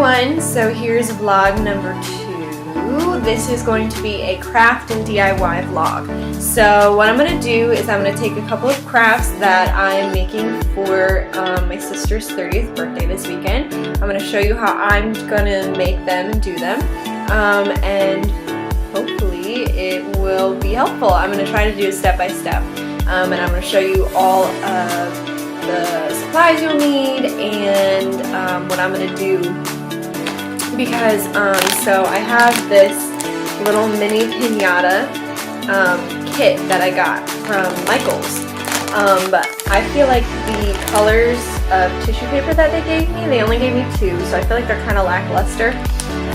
everyone, so here's vlog number 2. This is going to be a craft and DIY vlog. So what I'm going to do is I'm going to take a couple of crafts that I'm making for my sister's 30th birthday this weekend. I'm going to show you how I'm going to make them and do them, and hopefully it will be helpful. I'm going to try to do it step by step, and I'm going to show you all of the supplies you'll need and what I'm going to do, because so I have this little mini Pinata kit that I got from Michael's, but I feel like the colors of tissue paper that they gave me, they only gave me 2, so I feel like they're kind of lackluster,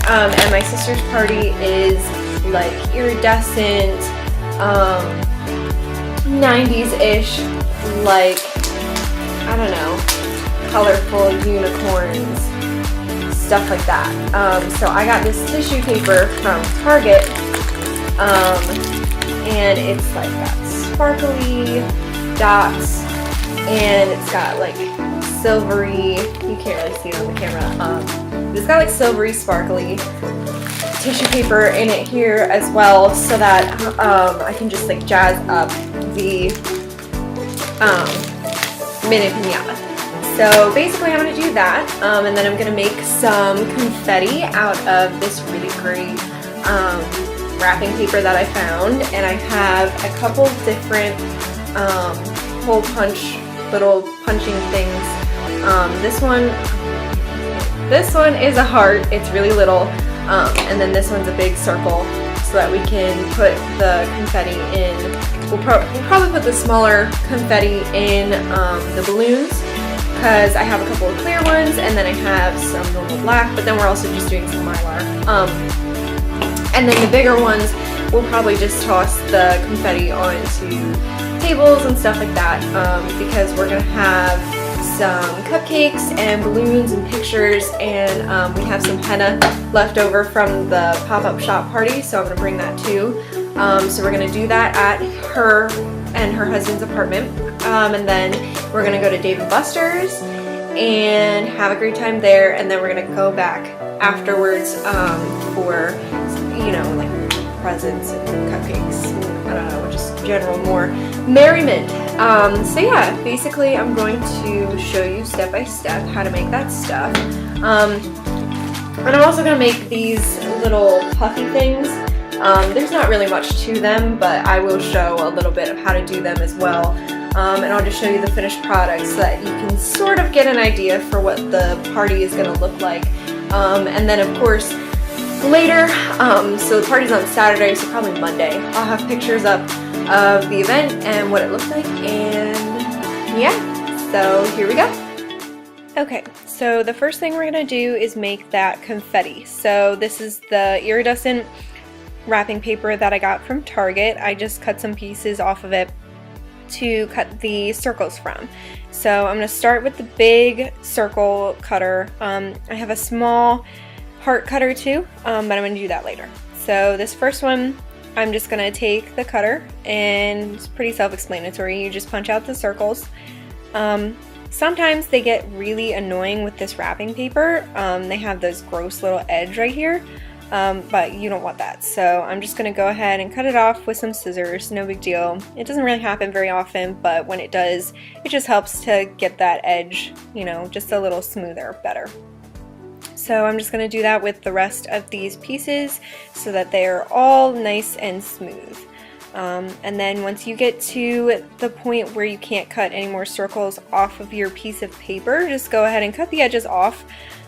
and my sister's party is like iridescent, 90s-ish, like, I don't know, colorful unicorns, stuff like that. So I got this tissue paper from Target, and it's like got sparkly dots, and it's got like silvery, you can't really see it on the camera, it's got like silvery sparkly tissue paper in it here as well, so that I can just like jazz up the mini pinata. So basically I'm going to do that, and then I'm going to make some confetti out of this really great wrapping paper that I found, and I have a couple different hole punch, little punching things. This one is a heart, it's really little, and then this one's a big circle, so that we can put the confetti in. We'll probably put the smaller confetti in the balloons, because I have a couple of clear ones, and then I have some normal black, but then we're also just doing some Mylar. And then the bigger ones, we'll probably just toss the confetti onto tables and stuff like that, because we're going to have some cupcakes and balloons and pictures, and we have some henna left over from the pop-up shop party, so I'm going to bring that too. So we're going to do that at her and her husband's apartment, and then we're going to go to Dave & Buster's and have a great time there, and then we're going to go back afterwards for, you know, like presents and cupcakes, I don't know, just general more merriment. So yeah, basically I'm going to show you step by step how to make that stuff, and I'm also going to make these little puffy things. There's not really much to them, but I will show a little bit of how to do them as well, and I'll just show you the finished product so that you can sort of get an idea for what the party is going to look like, and then of course later, so the party's on Saturday, so probably Monday, I'll have pictures up of the event and what it looked like, and yeah, so here we go. Okay, so the first thing we're going to do is make that confetti. So this is the iridescent wrapping paper that I got from Target. I just cut some pieces off of it to cut the circles from. So I'm going to start with the big circle cutter. I have a small heart cutter too, but I'm going to do that later. So this first one, I'm just going to take the cutter, and it's pretty self-explanatory. You just punch out the circles. Sometimes they get really annoying with this wrapping paper. They have this gross little edge right here. But you don't want that, so I'm just going to go ahead and cut it off with some scissors. No big deal. It doesn't really happen very often, but when it does, it just helps to get that edge, you know, just a little smoother, better. So I'm just going to do that with the rest of these pieces so that they are all nice and smooth. And then once you get to the point where you can't cut any more circles off of your piece of paper, just go ahead and cut the edges off,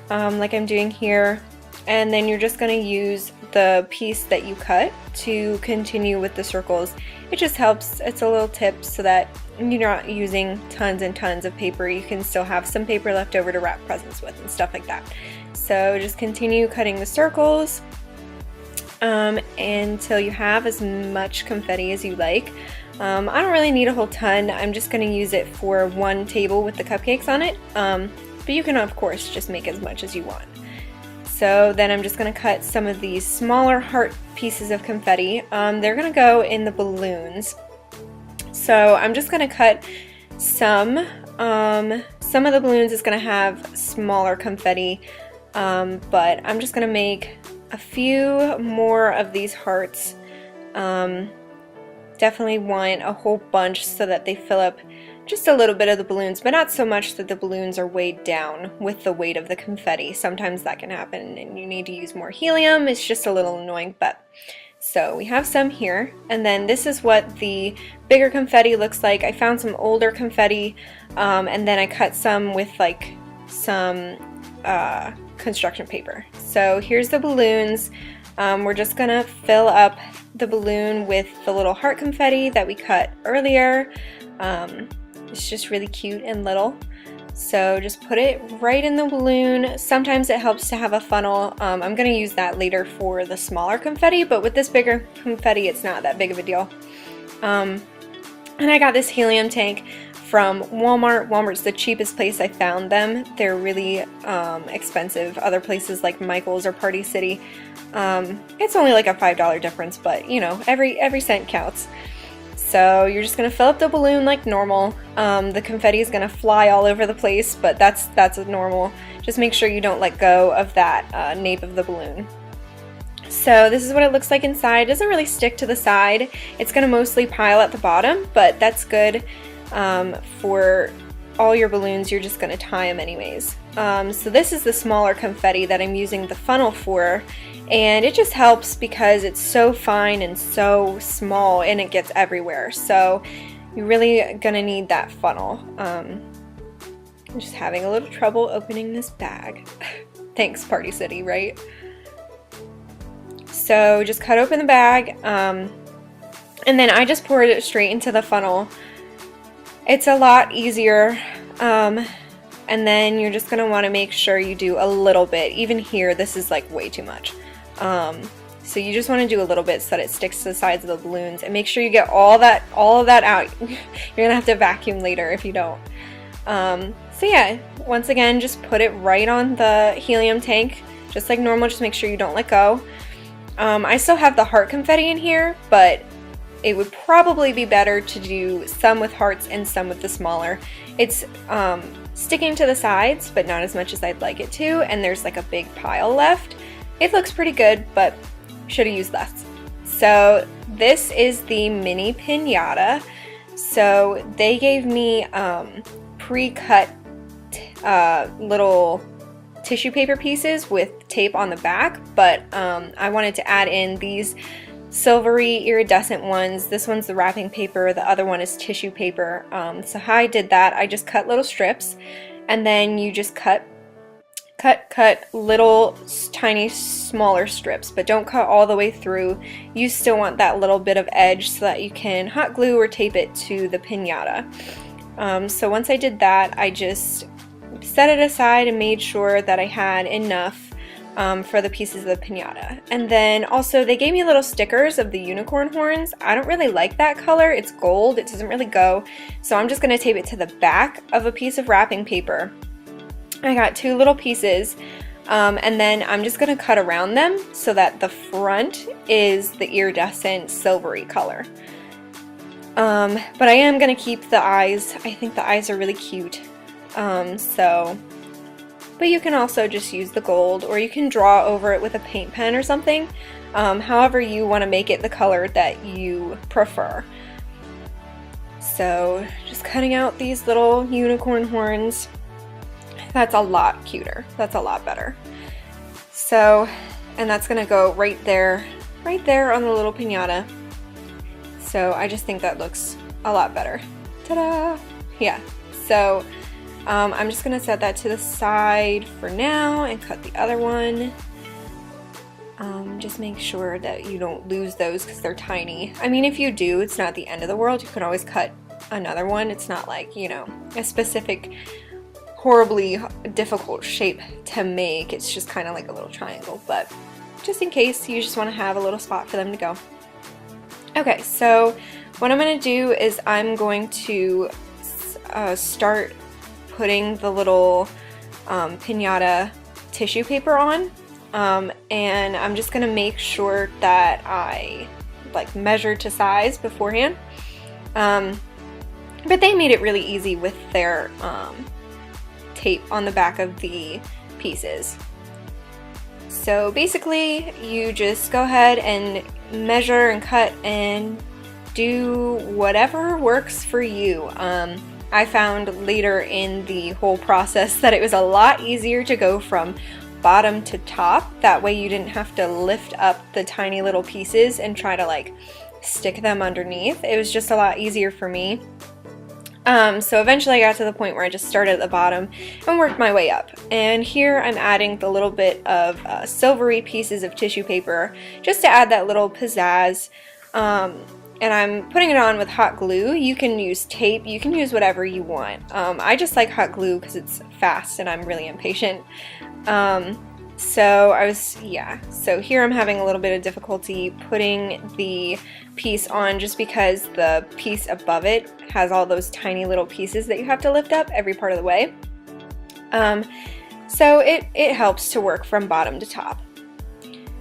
like I'm doing here. And then you're just going to use the piece that you cut to continue with the circles. It just helps, it's a little tip so that you're not using tons and tons of paper. You can still have some paper left over to wrap presents with and stuff like that. So just continue cutting the circles until you have as much confetti as you like. I don't really need a whole ton. I'm just going to use it for one table with the cupcakes on it, but you can of course just make as much as you want. So then I'm just going to cut some of these smaller heart pieces of confetti. They're going to go in the balloons. So I'm just going to cut some. Some of the balloons is going to have smaller confetti but I'm just gonna make a few more of these hearts. Definitely want a whole bunch so that they fill up just a little bit of the balloons, but not so much that the balloons are weighed down with the weight of the confetti. Sometimes that can happen and you need to use more helium. It's just a little annoying, but so we have some here, and then this is what the bigger confetti looks like. I found some older confetti, and then I cut some with like some construction paper. So here's the balloons. We're just gonna fill up the balloon with the little heart confetti that we cut earlier. It's just really cute and little. So just put it right in the balloon. Sometimes it helps to have a funnel. I'm going to use that later for the smaller confetti, but with this bigger confetti, it's not that big of a deal. And I got this helium tank from Walmart. Walmart's the cheapest place I found them. They're really expensive. Other places like Michael's or Party City, it's only like a $5 difference, but you know, every cent counts. So you're just going to fill up the balloon like normal. The confetti is going to fly all over the place, but that's normal. Just make sure you don't let go of that nape of the balloon. So this is what it looks like inside. It doesn't really stick to the side. It's going to mostly pile at the bottom, but that's good. For all your balloons, you're just going to tie them anyways. So this is the smaller confetti that I'm using the funnel for. And it just helps because it's so fine and so small and it gets everywhere. So you're really gonna need that funnel. I'm just having a little trouble opening this bag. Thanks, Party City, right? So just cut open the bag, and then I just poured it straight into the funnel. It's a lot easier. And then you're just gonna wanna make sure you do a little bit. Even here, this is like way too much. So you just want to do a little bit so that it sticks to the sides of the balloons, and make sure you get all of that out. You're gonna have to vacuum later if you don't. So yeah, once again, just put it right on the helium tank, just like normal. Just make sure you don't let go. I still have the heart confetti in here, but it would probably be better to do some with hearts and some with the smaller. It's sticking to the sides, but not as much as I'd like it to, and there's like a big pile left. It looks pretty good, but should have used less. So this is the mini pinata. So they gave me pre-cut little tissue paper pieces with tape on the back, but I wanted to add in these silvery iridescent ones. This one's the wrapping paper, the other one is tissue paper. So how I did that, I just cut little strips, and then you just cut little tiny smaller strips, but don't cut all the way through. You still want that little bit of edge so that you can hot glue or tape it to the pinata. So once I did that, I just set it aside and made sure that I had enough for the pieces of the pinata. And then also they gave me little stickers of the unicorn horns. I don't really like that color. It's gold. It doesn't really go. So I'm just going to tape it to the back of a piece of wrapping paper. I got two little pieces, and then I'm just going to cut around them so that the front is the iridescent silvery color. But I am going to keep the eyes. I think the eyes are really cute. But you can also just use the gold, or you can draw over it with a paint pen or something. However you want to make it the color that you prefer. So just cutting out these little unicorn horns. That's a lot cuter. That's a lot better. So, and that's gonna go right there on the little pinata. So I just think that looks a lot better. Ta-da! Yeah, so I'm just gonna set that to the side for now and cut the other one. Just make sure that you don't lose those because they're tiny. I mean, if you do, it's not the end of the world. You can always cut another one. It's not like, you know, a specific horribly difficult shape to make. It's just kind of like a little triangle, but just in case, you just want to have a little spot for them to go. Okay, so what I'm going to do is I'm going to start putting the little pinata tissue paper on, and I'm just going to make sure that I like measure to size beforehand, but they made it really easy with their tape on the back of the pieces. So basically, you just go ahead and measure and cut and do whatever works for you. I found later in the whole process that it was a lot easier to go from bottom to top. That way you didn't have to lift up the tiny little pieces and try to like stick them underneath. It was just a lot easier for me. So eventually I got to the point where I just started at the bottom and worked my way up. And here I'm adding the little bit of silvery pieces of tissue paper just to add that little pizzazz. And I'm putting it on with hot glue. You can use tape, you can use whatever you want. I just like hot glue because it's fast and I'm really impatient. So here I'm having a little bit of difficulty putting the piece on just because the piece above it has all those tiny little pieces that you have to lift up every part of the way. So it helps to work from bottom to top.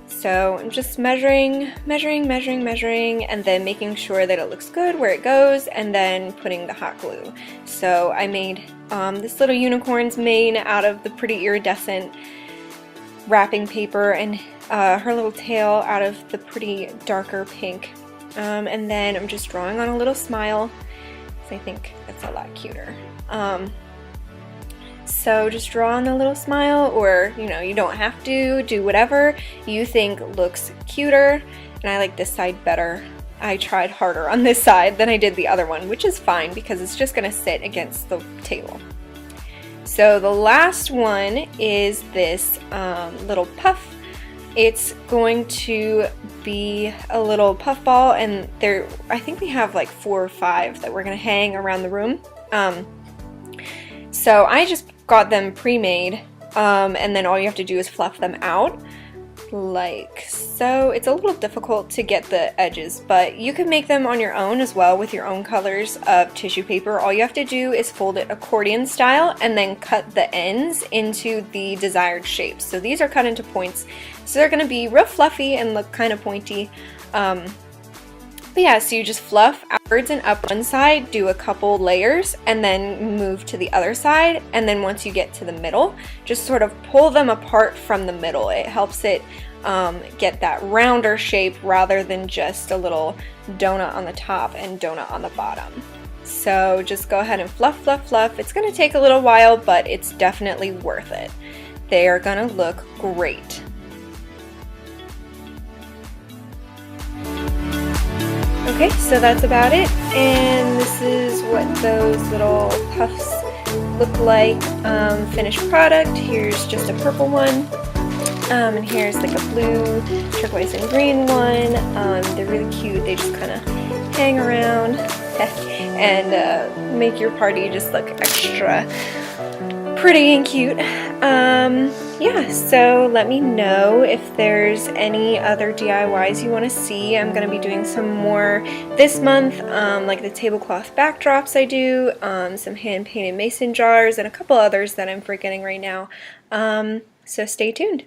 So I'm just measuring, and then making sure that it looks good where it goes, and then putting the hot glue. So I made this little unicorn's mane out of the pretty iridescent wrapping paper, and her little tail out of the pretty darker pink. And then I'm just drawing on a little smile, because I think that's a lot cuter. So just draw on a little smile, or you don't have to, do whatever you think looks cuter. And I like this side better. I tried harder on this side than I did the other one, which is fine because it's just gonna sit against the table. So the last one is this little puff. It's going to be a little puff ball, and I think we have like 4 or 5 that we're gonna hang around the room. So I just got them pre-made, and then all you have to do is fluff them out like so. It's a little difficult to get the edges, but you can make them on your own as well with your own colors of tissue paper. All you have to do is fold it accordion style and then cut the ends into the desired shapes. So these are cut into points, so they're going to be real fluffy and look kind of pointy. But yeah, so you just fluff outwards and up one side, do a couple layers, and then move to the other side. And then once you get to the middle, just sort of pull them apart from the middle. It helps it get that rounder shape rather than just a little donut on the top and donut on the bottom. So just go ahead and fluff, fluff, fluff. It's going to take a little while, but it's definitely worth it. They are going to look great. Okay, so that's about it, and this is what those little puffs look like. Finished product. Here's just a purple one, and here's like a blue, turquoise, and green one. They're really cute. They just kind of hang around and make your party just look extra pretty and cute. Yeah, so let me know if there's any other DIYs you want to see. I'm going to be doing some more this month, like the tablecloth backdrops I do, some hand-painted mason jars, and a couple others that I'm forgetting right now. So stay tuned.